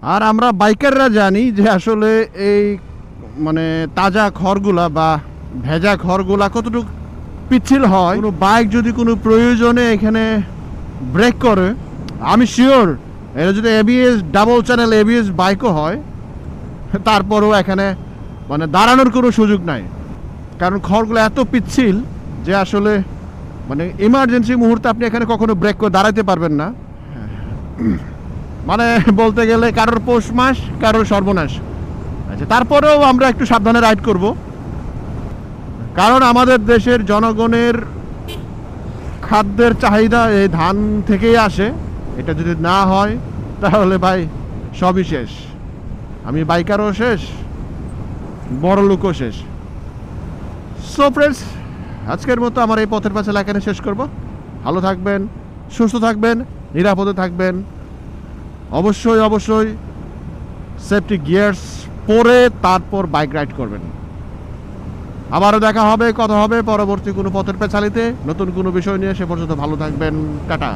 আর আমরা বাইকাররা জানি যে আসলে এই মানে তাজা খড়গুলা বা ভেজা খড়গুলা কতটুকু পিচ্ছিল হয়। কোনো বাইক যদি কোনো প্রয়োজনে এখানে ব্রেক করে, আমি শিওর এটা যদি এবিএস ডাবল চ্যানেল এবিএস বাইকও হয়, তারপরেও এখানে মানে দাঁড়ানোর কোনো সুযোগ নাই। কারণ খড়গুলো এত পিচ্ছিল যে আসলে মানে ইমার্জেন্সি মুহূর্তে আপনি এখানে কখনো ব্রেক করে দাঁড়াতে পারবেন না। মানে বলতে গেলে কারোর পৌষ মাস, কারোর সর্বনাশ। আচ্ছা, তারপরেও আমরা একটু সাবধানে রাইড করব, কারণ আমাদের দেশের জনগণের খাদ্যের চাহিদা এই ধান থেকেই আসে। এটা যদি না হয় তাহলে ভাই সবই শেষ। আমি বাইকারও শেষ, বড় লোকও শেষ। সো ফ্রেন্ডস, আজকের মতো আমার এই পথের পাঁচালী এখানে শেষ করব। ভালো থাকবেন, সুস্থ থাকবেন, নিরাপদে থাকবেন। অবশ্যই অবশ্যই সেফটি গিয়ার্স পরে তারপর বাইক রাইড করবেন। আবারও দেখা হবে, কথা হবে পরবর্তী কোনো পথের পেছালিতে নতুন কোনো বিষয় নিয়ে। সে পর্যন্ত ভালো থাকবেন। টাটা।